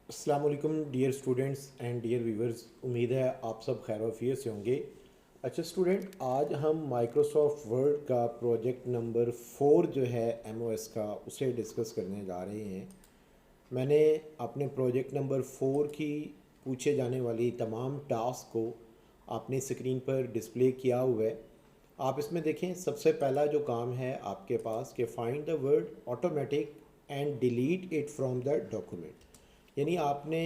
अस्सलाम वालेकुम dear students and dear viewers. उम्मीद है आप सब खैर वफियत से होंगे। अच्छा स्टूडेंट, आज हम माइक्रोसॉफ्ट वर्ड का प्रोजेक्ट नंबर 4 जो है एमओएस का, उसे डिस्कस करने जा रहे हैं। मैंने अपने प्रोजेक्ट नंबर 4 की पूछे जाने वाली तमाम टास्क को अपनी स्क्रीन पर डिस्प्ले किया हुआ है। आप इसमें देखें, सबसे पहला जो काम है आपके पास कि find the word automatic and delete it from the document. यानी आपने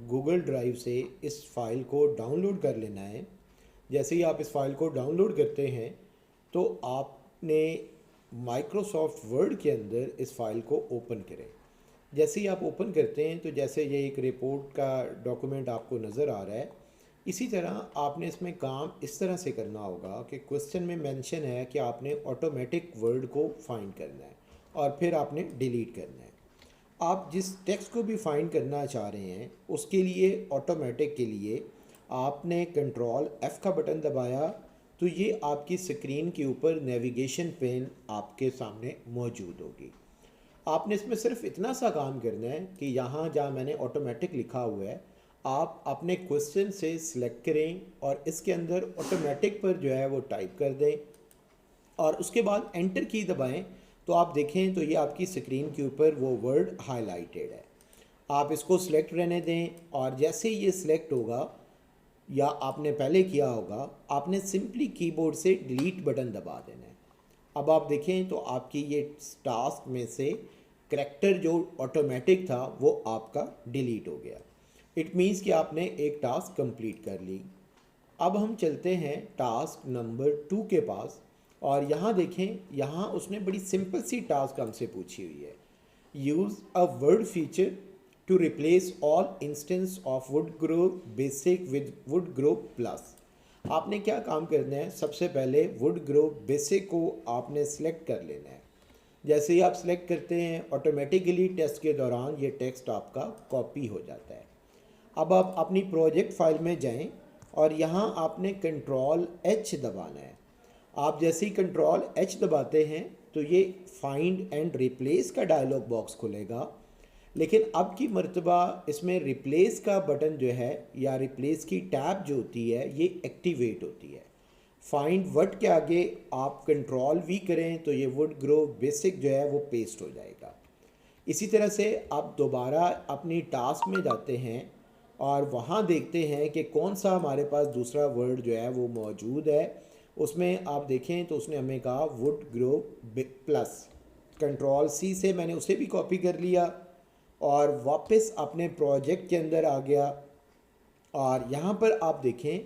गूगल ड्राइव से इस फ़ाइल को डाउनलोड कर लेना है। जैसे ही आप इस फ़ाइल को डाउनलोड करते हैं तो आपने माइक्रोसॉफ्ट वर्ड के अंदर इस फ़ाइल को ओपन करें। जैसे ही आप ओपन करते हैं तो जैसे ये एक रिपोर्ट का डॉक्यूमेंट आपको नज़र आ रहा है, इसी तरह आपने इसमें काम इस तरह से करना होगा कि क्वेश्चन में मेंशन है कि आपने ऑटोमेटिक वर्ड को फाइंड करना है और फिर आपने डिलीट करना है। आप जिस टेक्स्ट को भी फाइंड करना चाह रहे हैं उसके लिए ऑटोमेटिक के लिए आपने कंट्रोल F का बटन दबाया तो ये आपकी स्क्रीन के ऊपर नेविगेशन पेन आपके सामने मौजूद होगी। आपने इसमें सिर्फ इतना सा काम करना है कि यहाँ जहाँ मैंने ऑटोमेटिक लिखा हुआ है आप अपने क्वेश्चन से सिलेक्ट करें और इसके अंदर ऑटोमेटिक पर जो है वो टाइप कर दें और उसके बाद एंटर की दबाएं। तो आप देखें तो ये आपकी स्क्रीन के ऊपर वो वर्ड हाईलाइटेड है। आप इसको सिलेक्ट रहने दें और जैसे ही ये सिलेक्ट होगा या आपने पहले किया होगा, आपने सिंपली कीबोर्ड से डिलीट बटन दबा देना है। अब आप देखें तो आपकी ये टास्क में से करैक्टर जो ऑटोमेटिक था वो आपका डिलीट हो गया। इट मीन्स कि आपने एक टास्क कंप्लीट कर ली। अब हम चलते हैं टास्क नंबर 2 के पास और यहाँ देखें, यहाँ उसने बड़ी सिंपल सी टास्क हमसे पूछी हुई है। Use a word feature to replace all instance of wood grow basic with wood grow plus. आपने क्या काम करना है, सबसे पहले वुड ग्रो बेसिक को आपने सेलेक्ट कर लेना है। जैसे ही आप सेलेक्ट करते हैं ऑटोमेटिकली टेस्ट के दौरान ये टेक्स्ट आपका कॉपी हो जाता है। अब आप अपनी प्रोजेक्ट फाइल में जाएं और यहाँ आपने कंट्रोल H दबाना है। आप जैसे ही कंट्रोल H दबाते हैं तो ये फाइंड एंड रिप्लेस का डायलॉग बॉक्स खुलेगा, लेकिन अब की मर्तबा इसमें रिप्लेस का बटन जो है या रिप्लेस की टैब जो होती है ये एक्टिवेट होती है। फाइंड वर्ड के आगे आप कंट्रोल V करें तो ये वुड ग्रो बेसिक जो है वो पेस्ट हो जाएगा। इसी तरह से आप दोबारा अपनी टास्क में जाते हैं और वहाँ देखते हैं कि कौन सा हमारे पास दूसरा वर्ड जो है वो मौजूद है। उसमें आप देखें तो उसने हमें कहा would grow plus. Control C से मैंने उसे भी कॉपी कर लिया और वापस अपने प्रोजेक्ट के अंदर आ गया और यहाँ पर आप देखें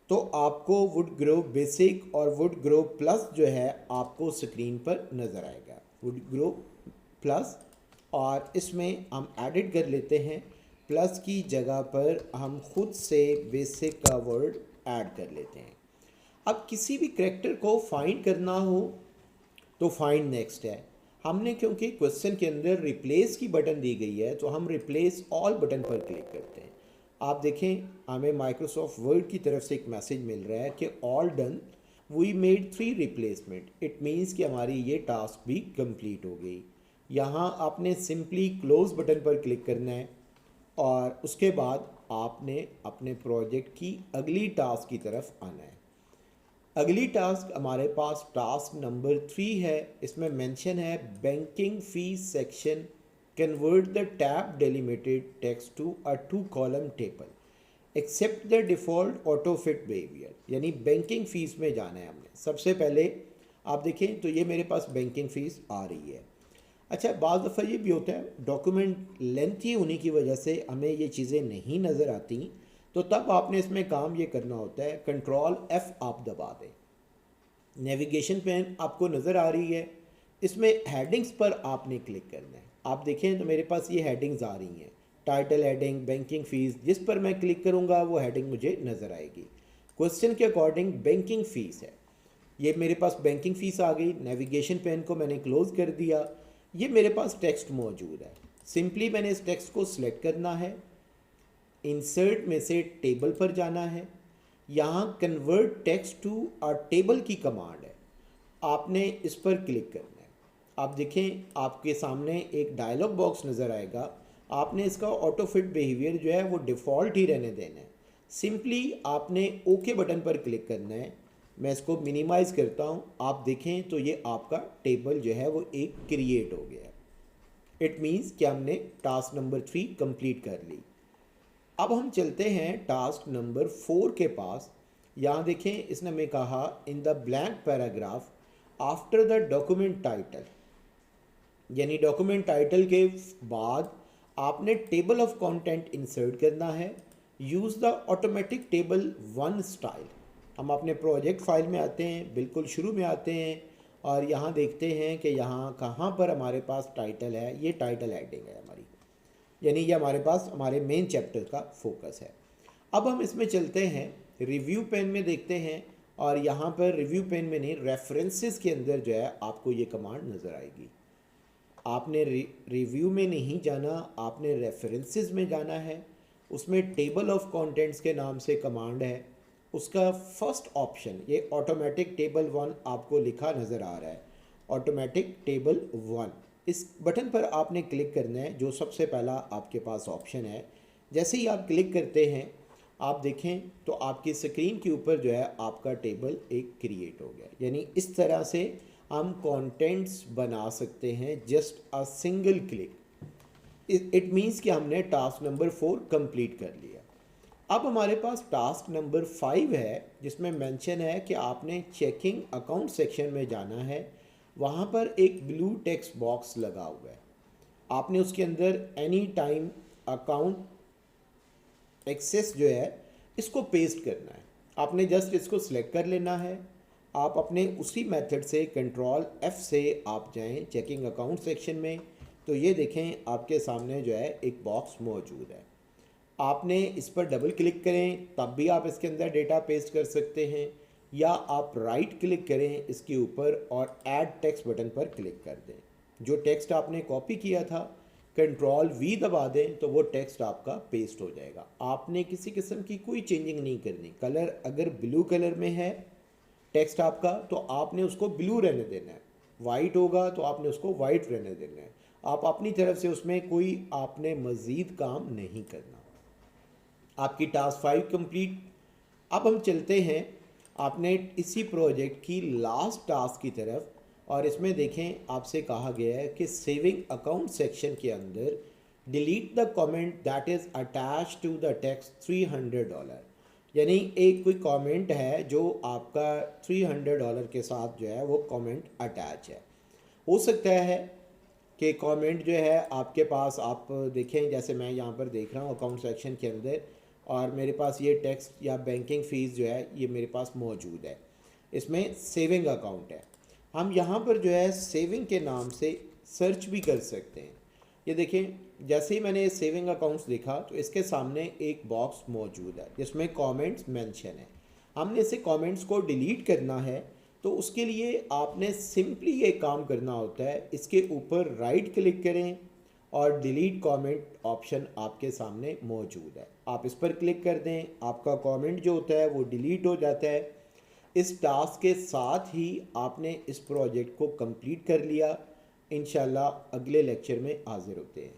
तो आपको वुड ग्रो बेसिक और वुड ग्रो प्लस जो है आपको स्क्रीन पर नज़र आएगा। वुड ग्रो प्लस और इसमें हम एडिट कर लेते हैं, प्लस की जगह पर हम खुद से बेसिक का वर्ड ऐड कर लेते हैं। अब किसी भी करैक्टर को फाइंड करना हो तो फाइंड नेक्स्ट है। हमने क्योंकि क्वेश्चन के अंदर रिप्लेस की बटन दी गई है तो हम रिप्लेस ऑल बटन पर क्लिक करते हैं। आप देखें हमें माइक्रोसॉफ्ट वर्ड की तरफ से एक मैसेज मिल रहा है कि all done, we made 3 replacement. It means कि हमारी ये टास्क भी कंप्लीट हो गई। यहाँ आपने सिंपली क्लोज बटन पर क्लिक करना है और उसके बाद आपने अपने प्रोजेक्ट की अगली टास्क की तरफ आना है। अगली टास्क हमारे पास टास्क नंबर 3 है। इसमें मेंशन है banking fees section, convert the tab delimited text to a 2 column table except the default auto fit behaviour. यानी बैंकिंग फ़ीस में जाना है हमने। सबसे पहले आप देखें तो ये मेरे पास बैंकिंग फ़ीस आ रही है। अच्छा, बाज़ दफ़ा ये भी होता है डॉक्यूमेंट लेंथी होने की वजह से हमें ये चीज़ें नहीं नज़र आती, तो तब आपने इसमें काम ये करना होता है, कंट्रोल F आप दबा दें। नेविगेशन पेन आपको नज़र आ रही है, इसमें हेडिंग्स पर आपने क्लिक करना है। आप देखें तो मेरे पास ये हेडिंग्स आ रही हैं, टाइटल हेडिंग, बैंकिंग फ़ीस। जिस पर मैं क्लिक करूँगा वो हेडिंग मुझे नज़र आएगी। क्वेश्चन के अकॉर्डिंग बैंकिंग फ़ीस है, ये मेरे पास बैंकिंग फ़ीस आ गई। नेविगेशन पेन को मैंने क्लोज़ कर दिया। ये मेरे पास टेक्स्ट मौजूद है। सिंपली मैंने इस टेक्स्ट को सिलेक्ट करना है, इंसर्ट में से टेबल पर जाना है। यहाँ convert text to a table की कमांड है, आपने इस पर क्लिक करना है। आप देखें आपके सामने एक डायलॉग बॉक्स नज़र आएगा, आपने इसका ऑटो फिट बिहेवियर जो है वो डिफ़ॉल्ट ही रहने देना है। सिंपली आपने ओके बटन पर क्लिक करना है। मैं इसको मिनिमाइज़ करता हूँ, आप देखें तो ये आपका टेबल जो है वो एक क्रिएट हो गया है। इट मीन्स कि हमने टास्क नंबर 3 कंप्लीट कर ली। अब हम चलते हैं टास्क नंबर 4 के पास। यहाँ देखें, इसने हमें कहा in the blank paragraph after the document title, यानी डॉक्यूमेंट टाइटल के बाद आपने टेबल ऑफ कंटेंट इंसर्ट करना है। Use the automatic table one style. हम अपने प्रोजेक्ट फाइल में आते हैं, बिल्कुल शुरू में आते हैं और यहाँ देखते हैं कि यहाँ कहाँ पर हमारे पास टाइटल है। ये टाइटल हेडिंग है हमारी, यानी ये हमारे पास हमारे मेन चैप्टर का फोकस है। अब हम इसमें चलते हैं, रिव्यू पेन में देखते हैं और यहाँ पर रिव्यू पेन में नहीं, रेफरेंसेस के अंदर जो है आपको ये कमांड नज़र आएगी। आपने रिव्यू में नहीं जाना, आपने रेफरेंसेस में जाना है। उसमें टेबल ऑफ कंटेंट्स के नाम से कमांड है, उसका फर्स्ट ऑप्शन ये ऑटोमेटिक टेबल वन आपको लिखा नज़र आ रहा है, ऑटोमेटिक टेबल वन। इस बटन पर आपने क्लिक करना है, जो सबसे पहला आपके पास ऑप्शन है। जैसे ही आप क्लिक करते हैं, आप देखें तो आपकी स्क्रीन के ऊपर जो है आपका टेबल एक क्रिएट हो गया। यानी इस तरह से हम कंटेंट्स बना सकते हैं just a single click. It means कि हमने टास्क नंबर 4 कंप्लीट कर लिया। अब हमारे पास टास्क नंबर 5 है, जिसमें मेंशन है कि आपने चेकिंग अकाउंट सेक्शन में जाना है। वहाँ पर एक ब्लू टेक्स्ट बॉक्स लगा हुआ है, आपने उसके अंदर एनी टाइम अकाउंट एक्सेस जो है इसको पेस्ट करना है। आपने जस्ट इसको सिलेक्ट कर लेना है। आप अपने उसी मेथड से कंट्रोल F से आप जाएं चेकिंग अकाउंट सेक्शन में, तो ये देखें आपके सामने जो है एक बॉक्स मौजूद है। आपने इस पर डबल क्लिक करें, तब भी आप इसके अंदर डेटा पेस्ट कर सकते हैं, या आप राइट क्लिक करें इसके ऊपर और ऐड टेक्स्ट बटन पर क्लिक कर दें। जो टेक्स्ट आपने कॉपी किया था, कंट्रोल V दबा दें तो वो टेक्स्ट आपका पेस्ट हो जाएगा। आपने किसी किस्म की कोई चेंजिंग नहीं करनी। कलर अगर ब्लू कलर में है टेक्स्ट आपका, तो आपने उसको ब्लू रहने देना है। वाइट होगा तो आपने उसको वाइट रहने देना है। आप अपनी तरफ से उसमें कोई आपने मज़ीद काम नहीं करना। आपकी टास्क 5 कंप्लीट। अब हम चलते हैं आपने इसी प्रोजेक्ट की लास्ट टास्क की तरफ, और इसमें देखें आपसे कहा गया है कि सेविंग अकाउंट सेक्शन के अंदर delete the comment that is attach to the text $300। यानी एक कोई कमेंट है जो आपका $300 के साथ जो है वो कमेंट अटैच है। हो सकता है कि कमेंट जो है आपके पास, आप देखें जैसे मैं यहाँ पर देख रहा हूँ अकाउंट सेक्शन के अंदर, और मेरे पास ये टेक्स्ट या बैंकिंग फ़ीस जो है ये मेरे पास मौजूद है। इसमें सेविंग अकाउंट है। हम यहाँ पर जो है सेविंग के नाम से सर्च भी कर सकते हैं। ये देखें, जैसे ही मैंने सेविंग अकाउंट्स देखा तो इसके सामने एक बॉक्स मौजूद है जिसमें कमेंट्स मेंशन है। हमने इसे कमेंट्स को डिलीट करना है, तो उसके लिए आपने सिंपली ये काम करना होता है, इसके ऊपर राइट क्लिक करें और डिलीट कमेंट ऑप्शन आपके सामने मौजूद है। आप इस पर क्लिक कर दें, आपका कमेंट जो होता है वो डिलीट हो जाता है। इस टास्क के साथ ही आपने इस प्रोजेक्ट को कंप्लीट कर लिया। इंशाल्लाह अगले लेक्चर में हाजिर होते हैं।